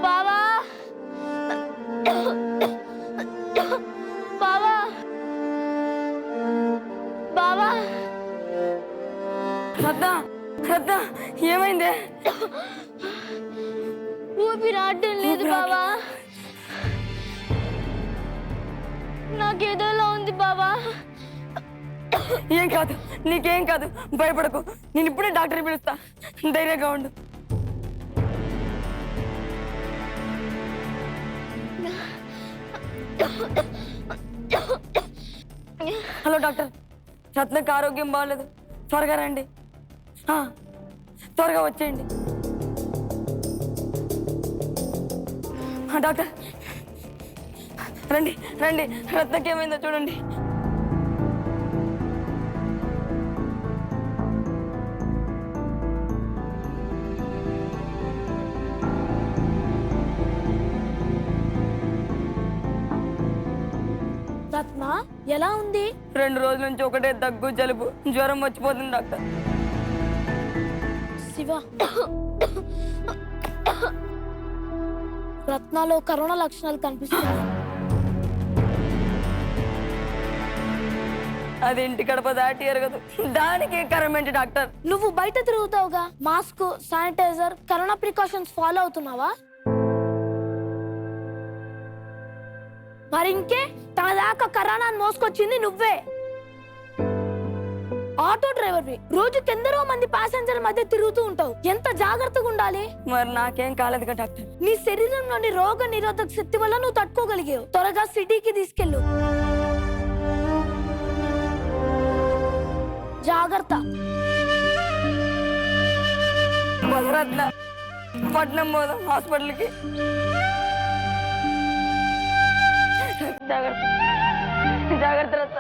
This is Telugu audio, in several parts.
బావా బావా బావా శ్రద్ధ శ్రద్ధ ఏమైందే? ఊపిరాడడం లేదు బావా. నాకేదోలా ఉంది బావా. ఏం కాదు, నీకేం కాదు, భయపడకు. నేను ఇప్పుడే డాక్టర్ పిలుస్తా, ధైర్యంగా ఉండు. హలో డాక్టర్, రత్నకు ఆరోగ్యం బాగాలేదు, త్వరగా రండి. త్వరగా వచ్చేయండి. డాక్టర్ రండి రండి, రత్నకి ఏమైందో చూడండి. రత్న ఎలా ఉంది? 2 రోజుల నుంచి ఒకటే దగ్గు, జలుబు, జ్వరం వచ్చిపోతుంది డాక్టర్. శివ, రత్నాలో కరోనా లక్షణాలు కనిపిస్తున్నాయి. అది ఇంటి గడప దాటి ఎరగదు, దానికి కరమేంటి డాక్టర్? నువ్వు బయట తిరుగుతావుగా, mask, sanitiser, corona precautions follow అవుతున్నావా? మరి ఇంకే, తన దాకా కరోనాను మోసుకొచ్చింది నువ్వే. ఆటో డ్రైవర్వి, రోజుకెందరో మంది ప్యాసింజర్ల మధ్య తిరుగుతూ ఉంటావు. ఎంత జాగ్రత్తగా ఉండాలి. మరి నాకేం కాలేదుగా డాక్టర్. నీ శరీరంలోని రోగ నిరోధక శక్తి వల్ల నువ్వు తట్టుకోగలిగావు. త్వరగా సిటీకి తీసుకెళ్ళు. జాగ్రత్త. రత్న, పట్నం పోదాం హాస్పిటల్కి. జాగ్రత్త జాగ్రత్త Ratna.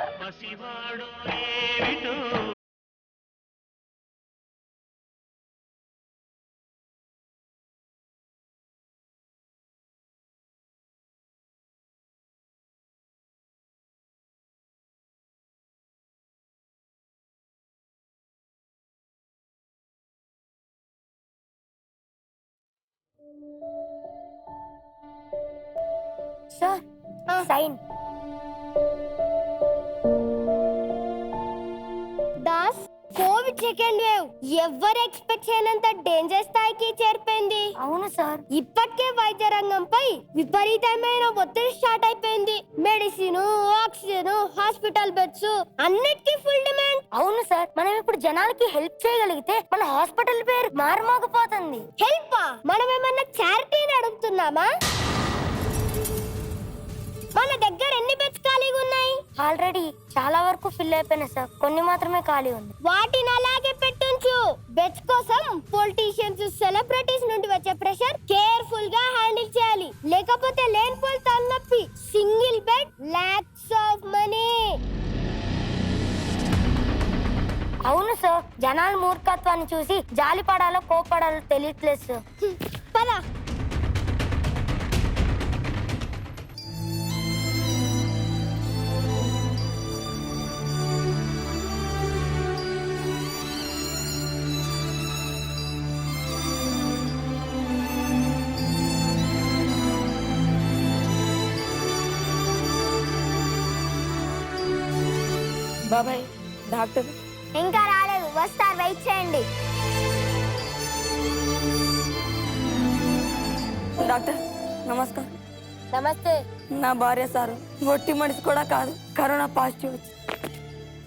Sir, sign. Das, COVID second wave ఎవరు ఎక్స్పెక్ట్ చేయనంత డేంజర్ స్థాయికి చేరిపోయింది. అవును సార్. ఇప్పటికే వైద్య రంగంపై విపరీతమైన ఒత్తిడి స్టార్ట్ అయిపోయింది. మెడిసిన్, ఆక్సిజన్, హాస్పిటల్ బెడ్స్ అన్నిటికీ ఫుల్ డిమాండ్. అవును సార్, మనం ఇప్పుడు జనాలకి హెల్ప్ చేయగలిగితే మన హాస్పిటల్ పేరు మారుమోగిపోతుంది. హెల్ప్? మనం ఏమన్నా చారిటీని అడుగుతున్నామా? మన దగ్గర ఎన్ని బెడ్స్ ఖాళీగా ఉన్నాయి? ఆల్రెడీ చాలా వరకు ఫిల్ అయిపోయినాయి సార్, కొన్ని మాత్రమే ఖాళీ ఉంది. వాటిని అలాగే పెట్టుంచు. బెడ్స్ కోసం పొలిటీషియన్స్, సెలబ్రిటీస్ నుండి వచ్చే ప్రెషర్ కేర్ఫుల్ గా హ్యాండిల్ చేయాలి. లేకపోతే లేనిపోయి తలనొప్పి. Single bed lakhs of money. అవును సార్, జనాల మూర్ఖత్వాన్ని చూసి జాలి పడాలో కోపడాలో తెలియట్లేదు సార్. పద. బాబాయ్, డాక్టర్ ఇంకా రాలేదు, వస్తారు, వెయిట్ చేయండి. డాక్టర్ నమస్కారం. నమస్తే. నా భార్య సారు ఒట్టి మనిషి కూడా కాదు, కరోనా పాజిటివ్.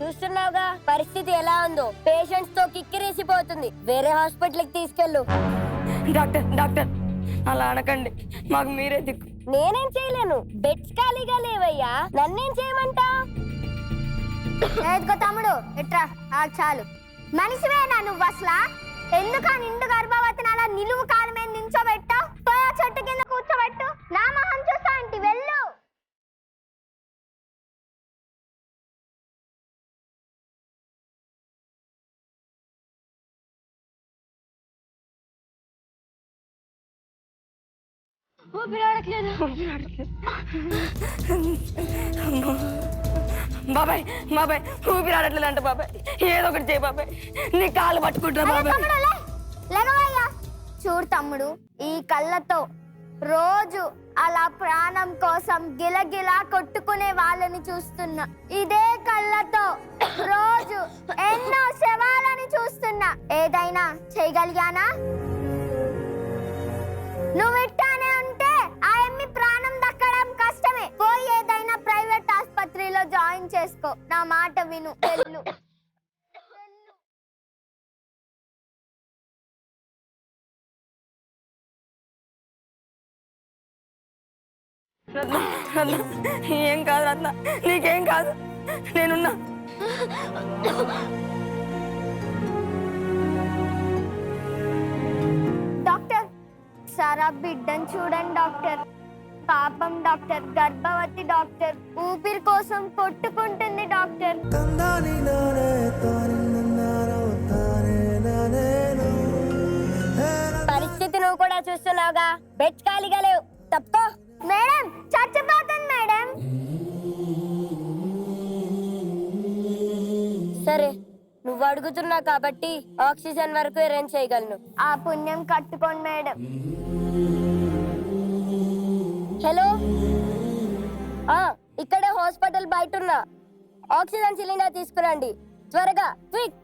చూస్తున్నావుగా పరిస్థితి ఎలా ఉందో. పేషెంట్స్ తో కిక్కిరేసిపోతుంది. వేరే హాస్పిటల్ కి తీసుకెళ్ళు. డాక్టర్ డాక్టర్ అలా అనకండి, మాకు మీరే దిక్కు. నేనేం చేయలేను, బెడ్స్ ఖాళీగా లేవయ్యా. నన్నేం చేయమంటా? తమ్ముడు ఎట్రా, చాలు. మనిషివేనా నువ్వు అసలా? ఎందుక నిండు గర్భవతిని అలా నిలువు కాలు మీద నించోబెట్టా? చెట్టు కింద కూర్చోబెట్టు. నా మొహం చూస్తా ఇంటి వెళ్ళు. ఊపిరాడట్లేదు. బాబాయ్ బాబాయ్ ఊపిరి ఆడట్లేదంట బాబాయ్, ఏదో ఒకటి చేయి బాబాయ్, నీ కాళ్ళు పట్టుకుంటా బాబాయ్. లేవయ్యా. చూడు తమ్ముడు, ఈ కళ్ళతో రోజు అలా ప్రాణం కోసం గిలగిలా కొట్టుకునే వాళ్ళని చూస్తున్నా. ఇదే కళ్ళతో రోజు ఎన్నో శవాలని చూస్తున్నా. ఏదైనా చేయగలిగానా? నువ్వు ఇట్టానే ఉంటే ఆ ఎమ్మి ప్రాణం దక్కడం కష్టమే. పోయి ఏదైనా ప్రైవేట్ ఆసుపత్రిలో జాయిన్ చేసుకో. నా మాట విను, వెళ్ళు. రత్న రత్న ఏం కాదు రత్న, నీకేం కాదు, నేనున్నా. డాక్టర్ సారా బిడ్డను చూడండి డాక్టర్. పాపం డాక్టర్, గర్భవతి డాక్టర్, ఊపిరి కోసం కొట్టుకుంటుంది డాక్టర్. పరిస్థితి నువ్వు కూడా చూస్తున్నావుగా, బెడ్ ఖాళీగా లేవు, తప్పో. మేడం చచ్చిపోతుంది మేడం. సరే, నువ్వు అడుగుతున్నావు కాబట్టి ఆక్సిజన్ వరకు అరేంజ్ చేయగలను. ఆ పుణ్యం కట్టుకోండి మేడం. హలో, ఇక్కడే హాస్పిటల్ బయట ఉన్నా. ఆక్సిజన్ సిలిండర్ తీసుకురండి త్వరగా, క్విక్.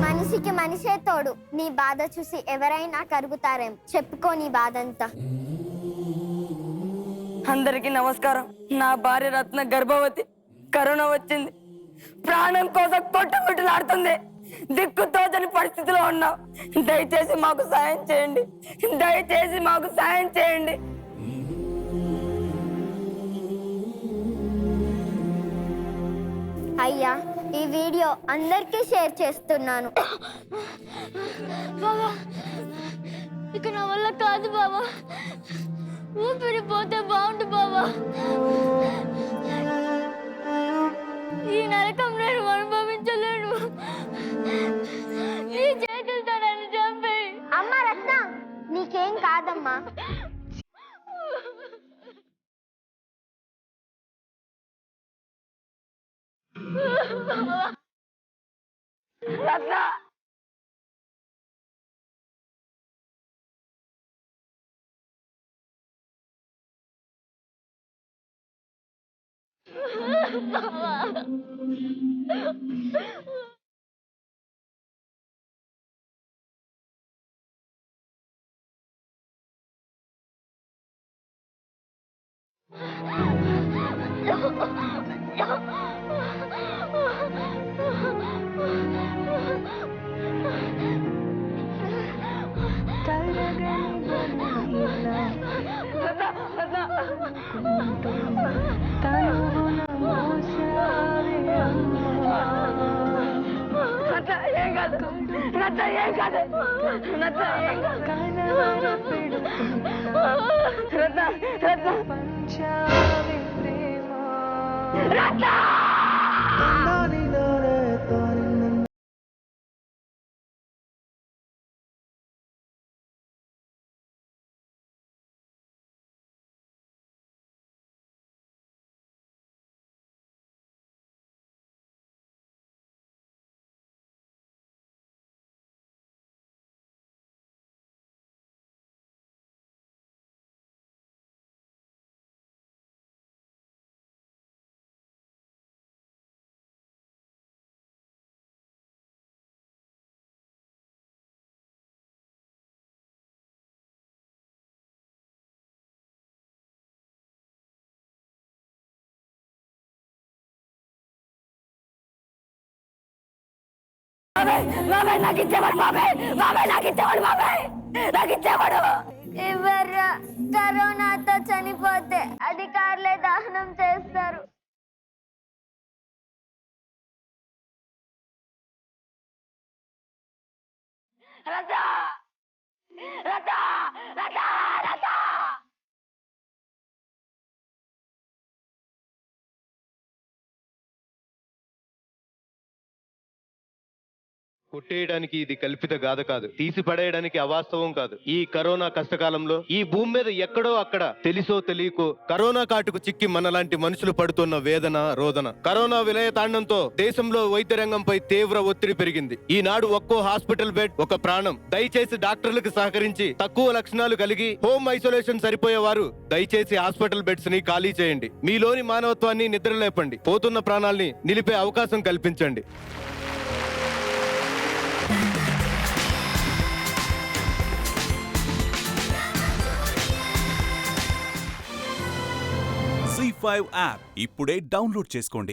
మనిషికి మనిషే తోడు. నీ బాధ చూసి ఎవరైనా కరుగుతారేం. చెప్పుకో నీ బాధంతా. అందరికీ నమస్కారం. నా భార్య రత్న గర్భవతి, కరోనా వచ్చింది, ప్రాణం కోసం కొట్టుమిట్టులాడుతుంది. దిక్కుతోచని పరిస్థితిలో ఉన్నాం. దయచేసి మాకు సాయం చేయండి, దయచేసి మాకు సాయం చేయండి. అయ్యా, ఈ వీడియో అందరికీ షేర్ చేస్తున్నాను. బాబా, ఇక నా వల్ల కాదు బాబా. ఊపిరిపోతే బాగుండు బాబా. ఈ నరకం నేను అనుభవించలేను. ఈ చేతులతో నన్ను చంపే. అమ్మ రత్న, నీకేం కాదమ్మా. రత్న నాకు ఇచ్చేవాడు బాబాయ్, బాబాయ్ నాకు ఇచ్చేవాడు, బాబాయ్ నాకు ఇచ్చేవాడు. ఎవర్రా కరోనాతో చనిపోతే అధికారులే దహనం చేస్తారు. రథా రథా రథా రథా కొట్టేయడానికి ఇది కల్పిత గాథ కాదు, తీసి పడేయడానికి అవాస్తవం కాదు. ఈ కరోనా కష్టకాలంలో ఈ భూమి మీద ఎక్కడో అక్కడ తెలిసో తెలియకో కరోనా కాటుకు చిక్కి మనలాంటి మనుషులు పడుతున్న వేదన రోదన. కరోనా విలయతాండంతో దేశంలో వైద్య రంగంపై తీవ్ర ఒత్తిడి పెరిగింది. ఈనాడు ఒక్కో హాస్పిటల్ బెడ్ ఒక ప్రాణం. దయచేసి డాక్టర్లకు సహకరించి తక్కువ లక్షణాలు కలిగి హోమ్ ఐసోలేషన్ సరిపోయేవారు దయచేసి హాస్పిటల్ బెడ్స్ ని ఖాళీ చేయండి. మీలోని మానవత్వాన్ని నిద్రలేపండి. పోతున్న ప్రాణాల్ని నిలిపే అవకాశం కల్పించండి. C5 యాప్ ఇప్పుడే డౌన్లోడ్ చేసుకోండి.